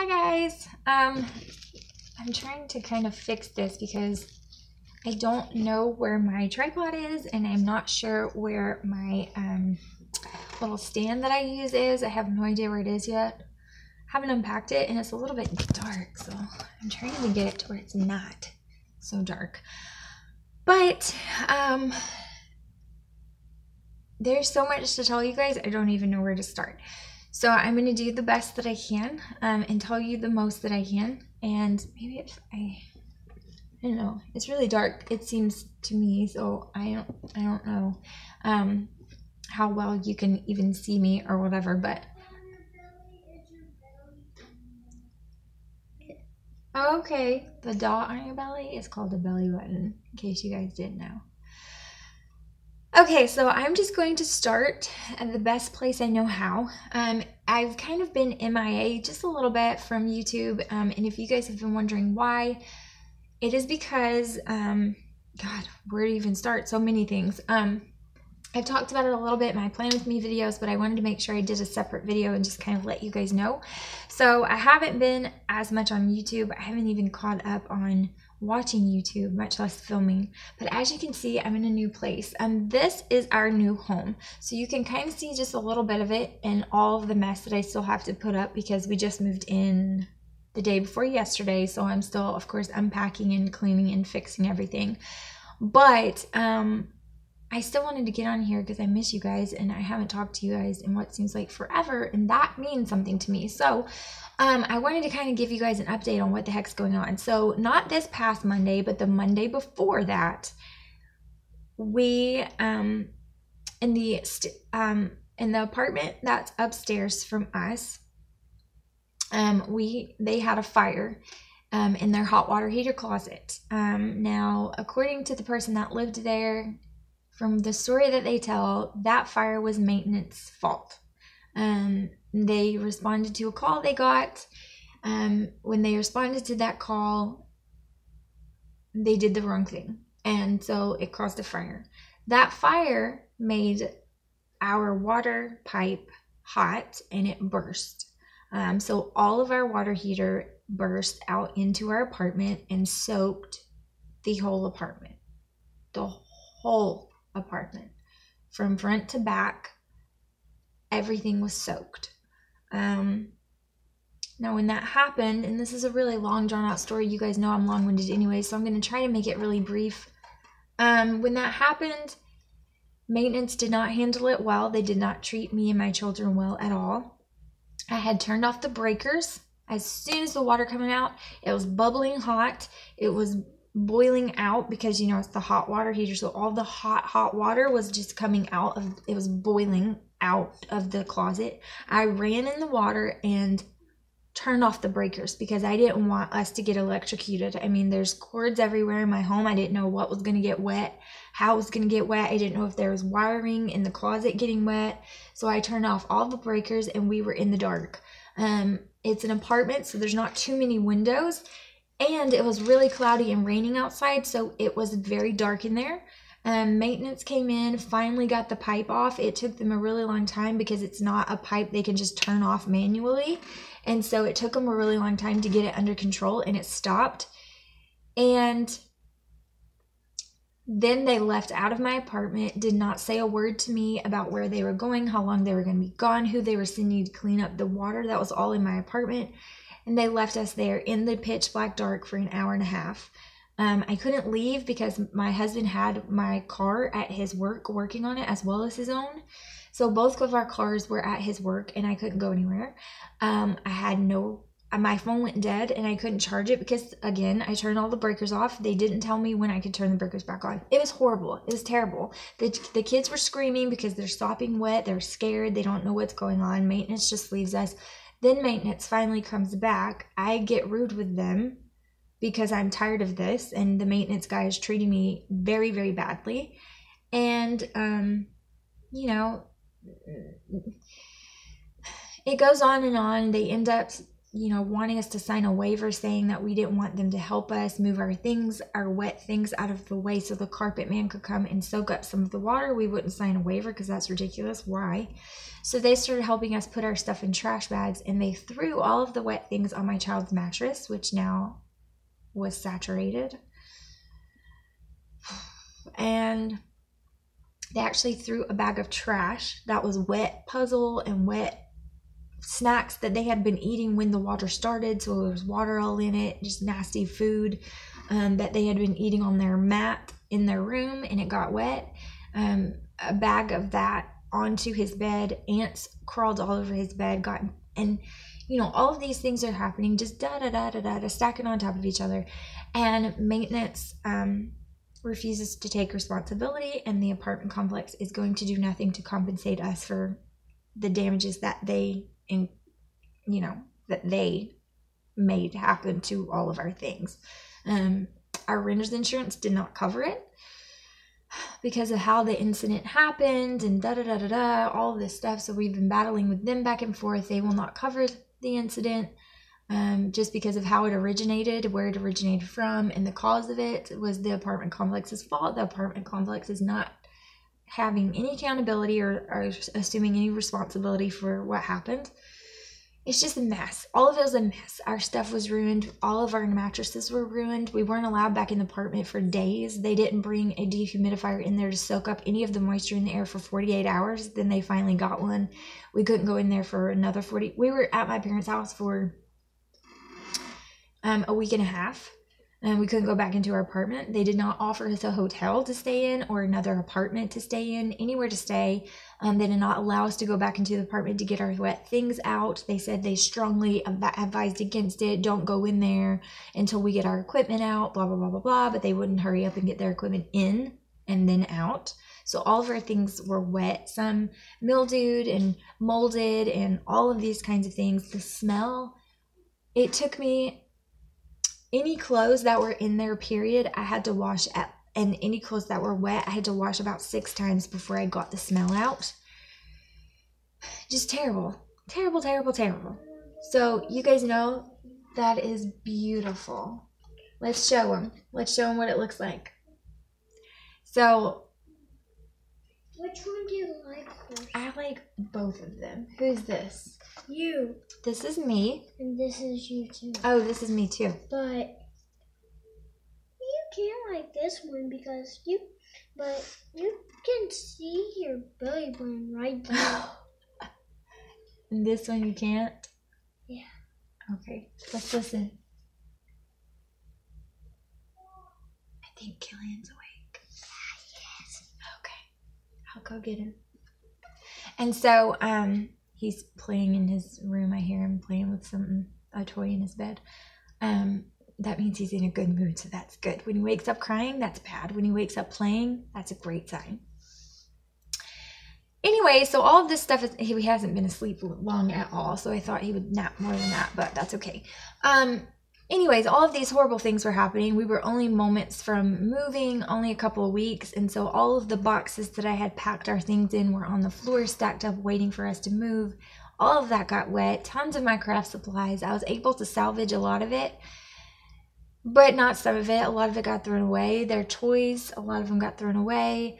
Hi guys. I'm trying to kind of fix this because I don't know where my tripod is and I'm not sure where my little stand that I use is. I have no idea where it is yet. Haven't unpacked it and it's a little bit dark, so I'm trying to get it to where it's not so dark. But there's so much to tell you guys, I don't even know where to start. So I'm going to do the best that I can and tell you the most that I can. And maybe if I don't know, it's really dark, it seems to me, so I don't know how well you can even see me or whatever, but okay, the dot on your belly is called a belly button, in case you guys didn't know. Okay, so I'm just going to start at the best place I know how. I've kind of been MIA just a little bit from YouTube, and if you guys have been wondering why, it is because, God, where to even start? So many things. I've talked about it a little bit in my Plan With Me videos, but I wanted to make sure I did a separate video and just kind of let you guys know. So I haven't been as much on YouTube. I haven't even caught up on watching YouTube, much less filming. But as you can see, I'm in a new place. This is our new home. So you can kind of see just a little bit of it and all of the mess that I still have to put up because we just moved in the day before yesterday. So I'm still, of course, unpacking and cleaning and fixing everything. But I still wanted to get on here because I miss you guys and I haven't talked to you guys in what seems like forever, and that means something to me. So I wanted to kind of give you guys an update on what the heck's going on. So not this past Monday, but the Monday before that, we in the apartment that's upstairs from us, they had a fire in their hot water heater closet. Now, according to the person that lived there, from the story that they tell, that fire was maintenance fault. They responded to a call they got. When they responded to that call, they did the wrong thing. And so it caused a fire. That fire made our water pipe hot and it burst. So all of our water heater burst out into our apartment and soaked the whole apartment. The whole apartment. From front to back, everything was soaked. Now when that happened, and this is a really long drawn out story, you guys know I'm long-winded anyway, so I'm going to try to make it really brief. When that happened, maintenance did not handle it well. They did not treat me and my children well at all. I had turned off the breakers. As soon as the water coming out, it was bubbling hot. It was boiling out because, you know, it's the hot water heater, so all the hot water was just coming out of it, was boiling out of the closet. I ran in the water and turned off the breakers because I didn't want us to get electrocuted. I mean, there's cords everywhere in my home. I didn't know what was going to get wet, how it was going to get wet. I didn't know if there was wiring in the closet getting wet, so I turned off all the breakers and we were in the dark. It's an apartment, so there's not too many windows. And it was really cloudy and raining outside, so it was very dark in there. Maintenance came in, finally got the pipe off. It took them a really long time because it's not a pipe they can just turn off manually. And so it took them a really long time to get it under control, and it stopped. And then they left out of my apartment, did not say a word to me about where they were going, how long they were going to be gone, who they were sending to clean up the water that was all in my apartment. And they left us there in the pitch black dark for an hour and a half. I couldn't leave because my husband had my car at his work working on it as well as his own. So both of our cars were at his work and I couldn't go anywhere. My phone went dead and I couldn't charge it because, again, I turned all the breakers off. They didn't tell me when I could turn the breakers back on. It was horrible. It was terrible. The kids were screaming because they're sopping wet. They're scared. They don't know what's going on. Maintenance just leaves us. Then maintenance finally comes back. I get rude with them because I'm tired of this, and the maintenance guy is treating me very, very badly. And, you know, it goes on and on. They end up wanting us to sign a waiver saying that we didn't want them to help us move our wet things out of the way so the carpet man could come and soak up some of the water. We wouldn't sign a waiver because that's ridiculous. Why? So they started helping us put our stuff in trash bags, and they threw all of the wet things on my child's mattress, which now was saturated. And they actually threw a bag of trash that was wet puzzle and wet snacks that they had been eating when the water started, so there was water all in it, just nasty food that they had been eating on their mat in their room, and it got wet. A bag of that onto his bed. Ants crawled all over his bed, and all of these things are happening, just stacking on top of each other. And maintenance refuses to take responsibility, and the apartment complex is going to do nothing to compensate us for the damages that they made happen to all of our things. Our renter's insurance did not cover it because of how the incident happened and all of this stuff. So we've been battling with them back and forth. They will not cover the incident just because of how it originated, where it originated from, and the cause of it was the apartment complex's fault. The apartment complex is not having any accountability or assuming any responsibility for what happened. It's just a mess. All of it was a mess. Our stuff was ruined. All of our mattresses were ruined. We weren't allowed back in the apartment for days. They didn't bring a dehumidifier in there to soak up any of the moisture in the air for 48 hours. Then they finally got one. We couldn't go in there for another 40. We were at my parents' house for a week and a half. And we couldn't go back into our apartment. They did not offer us a hotel to stay in or another apartment to stay in, anywhere to stay. They did not allow us to go back into the apartment to get our wet things out. They said they strongly advised against it. Don't go in there until we get our equipment out, blah, blah, blah, blah, blah. But they wouldn't hurry up and get their equipment in and then out. So all of our things were wet, some mildewed and molded and all of these kinds of things. The smell, it took me... Any clothes that were in there, period, I had to wash and any clothes that were wet, I had to wash about 6 times before I got the smell out. Just terrible. Terrible, terrible, terrible. So you guys know that is beautiful. Let's show them. Let's show them what it looks like. So, which one do you like first? I like both of them. Who's this? You. This is me. And this is you too. Oh, this is me too. But you can't like this one because you can see your belly button right there. And this one you can't? Yeah. Okay, let's listen. I think Killian's awake. Yes. Okay, I'll go get him. And so, he's playing in his room. I hear him playing with a toy in his bed. That means he's in a good mood, so that's good. When he wakes up crying, that's bad. When he wakes up playing, that's a great sign. Anyway, so all of this stuff, he hasn't been asleep long at all, so I thought he would nap more than that, but that's okay. Anyways, all of these horrible things were happening. We were only moments from moving, only a couple of weeks, and so all of the boxes that I had packed our things in were on the floor, stacked up, waiting for us to move. All of that got wet. Tons of my craft supplies. I was able to salvage a lot of it, but not some of it. A lot of it got thrown away. Their toys, a lot of them got thrown away.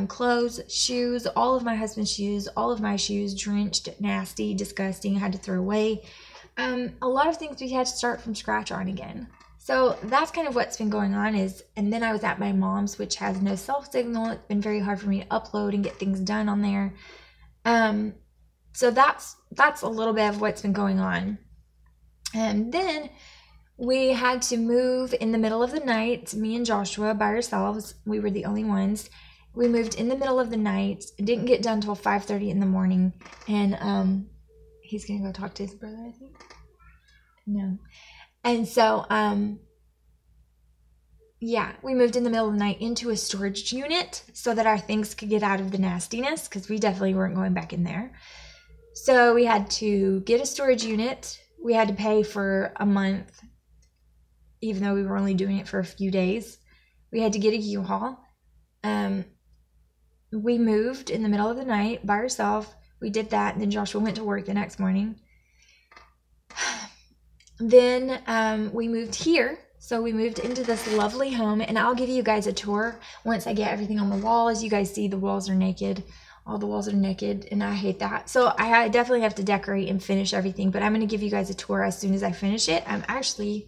Clothes, shoes, all of my husband's shoes, all of my shoes, drenched, nasty, disgusting, had to throw away. A lot of things we had to start from scratch on again. So that's kind of what's been going on and then I was at my mom's, which has no cell signal. It's been very hard for me to upload and get things done on there. So that's a little bit of what's been going on. And then we had to move in the middle of the night, me and Joshua by ourselves. We were the only ones. We moved in the middle of the night. It didn't get done till 5:30 in the morning. And he's going to go talk to his brother, I think. No. And so, yeah, we moved in the middle of the night into a storage unit so that our things could get out of the nastiness, because we definitely weren't going back in there. So we had to get a storage unit. We had to pay for a month, even though we were only doing it for a few days. We had to get a U-Haul. We moved in the middle of the night by ourselves. We did that, and then Joshua went to work the next morning. then we moved here. So we moved into this lovely home, and I'll give you guys a tour once I get everything on the wall. As you guys see, the walls are naked. All the walls are naked, and I hate that. So I definitely have to decorate and finish everything, but I'm going to give you guys a tour as soon as I finish it. I'm actually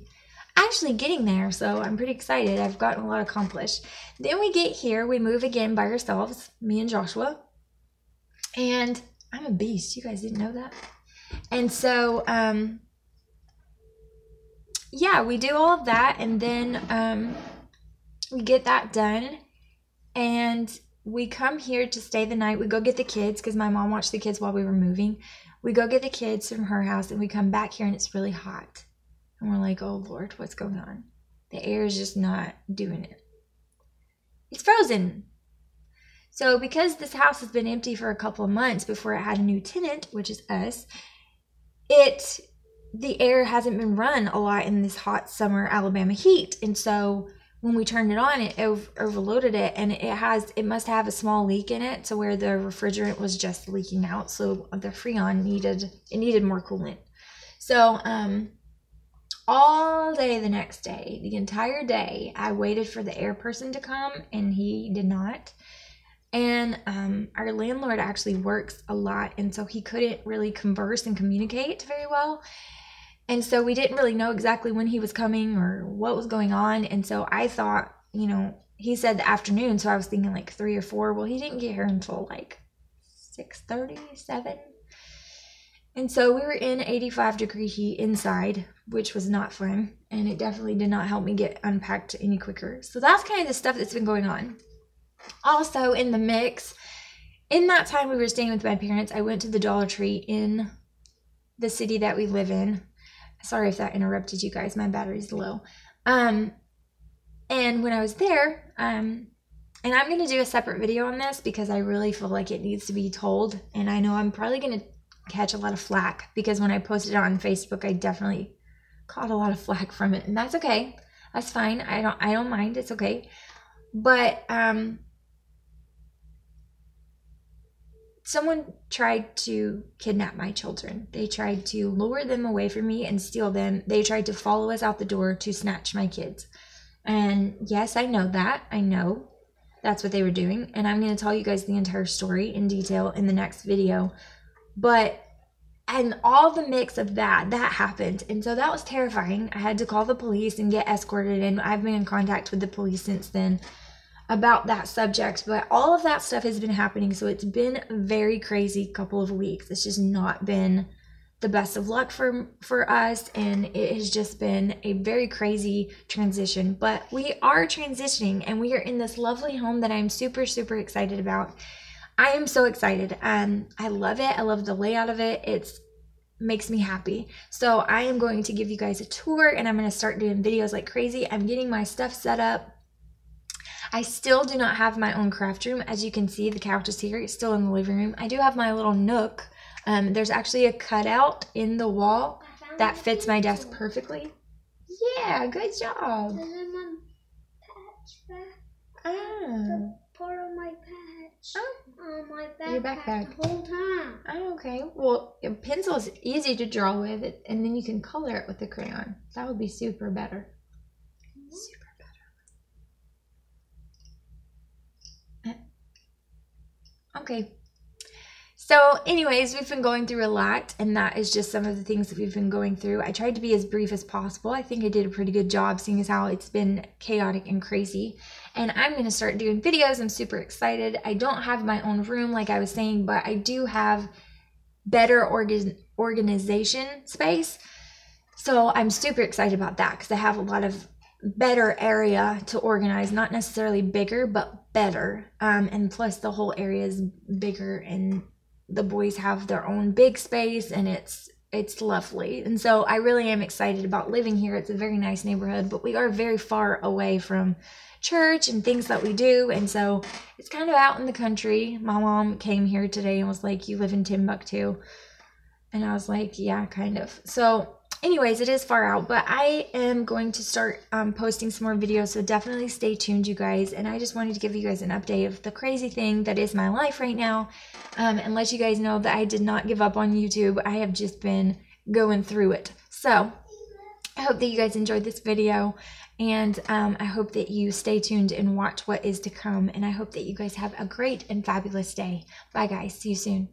getting there, so I'm pretty excited. I've gotten a lot accomplished. Then we get here, we move again by ourselves, me and Joshua. And I'm a beast. You guys didn't know that? And so, yeah, we do all of that, and then we get that done, and we come here to stay the night. We go get the kids because my mom watched the kids while we were moving. We go get the kids from her house, and we come back here, and it's really hot. And we're like, oh, Lord, what's going on? The air is just not doing it. It's frozen. So because this house has been empty for a couple of months before it had a new tenant, which is us, the air hasn't been run a lot in this hot summer Alabama heat. And so when we turned it on, it overloaded it, and it must have a small leak in it, so where the refrigerant was just leaking out. So the Freon needed more coolant. So all day the next day, the entire day, I waited for the air person to come, and he did not. And our landlord actually works a lot, and so he couldn't really converse and communicate very well. And so we didn't really know exactly when he was coming or what was going on. And so I thought, he said the afternoon, so I was thinking like 3 or 4. Well, he didn't get here until like 6:30, 7. And so we were in 85-degree heat inside, which was not fun. And it definitely did not help me get unpacked any quicker. So that's kind of the stuff that's been going on. Also in the mix, in that time we were staying with my parents, I went to the Dollar Tree in the city that we live in. Sorry if that interrupted you guys. My battery's low. And when I was there, and I'm going to do a separate video on this because I really feel like it needs to be told. And I know I'm probably going to catch a lot of flack because when I posted it on Facebook, I definitely caught a lot of flack from it. And that's okay. That's fine. I don't mind. It's okay. But someone tried to kidnap my children. They tried to lure them away from me and steal them. They tried to follow us out the door to snatch my kids. And yes, I know that. I know that's what they were doing. And I'm going to tell you guys the entire story in detail in the next video. And all the mix of that happened. And so that was terrifying. I had to call the police and get escorted. And I've been in contact with the police since then about that subject, but all of that stuff has been happening, so it's been a very crazy couple of weeks. It's just not been the best of luck for us, and it has just been a very crazy transition, but we are transitioning, and we are in this lovely home that I'm super, super excited about. I am so excited. I love it. I love the layout of it. It makes me happy. So I am going to give you guys a tour, and I'm going to start doing videos like crazy. I'm getting my stuff set up. I still do not have my own craft room. As you can see, the couch is here. It's still in the living room. I do have my little nook. There's actually a cutout in the wall that fits my desk perfectly. Yeah, good job. There's my patch back. Oh. Part of my patch on my backpack, Your backpack the whole time. Oh, okay. Well, a pencil is easy to draw with, and then you can color it with the crayon. That would be super better. Super. Okay, so anyways, we've been going through a lot, and that is just some of the things that we've been going through. I tried to be as brief as possible. I think I did a pretty good job, seeing as how it's been chaotic and crazy. And I'm going to start doing videos. I'm super excited. I don't have my own room like I was saying, but I do have better organization space. So I'm super excited about that because I have a lot of better area to organize, not necessarily bigger, but better. And plus the whole area is bigger, and the boys have their own big space, and it's lovely. And so I really am excited about living here. It's a very nice neighborhood, but we are very far away from church and things that we do, and so it's kind of out in the country. My mom came here today and was like, "You live in Timbuktu?" And I was like, "Yeah, kind of." So anyways, it is far out, but I am going to start posting some more videos, so definitely stay tuned, you guys. And I just wanted to give you guys an update of the crazy thing that is my life right now, and let you guys know that I did not give up on YouTube. I have just been going through it. So I hope that you guys enjoyed this video, and I hope that you stay tuned and watch what is to come, and I hope that you guys have a great and fabulous day. Bye guys, see you soon.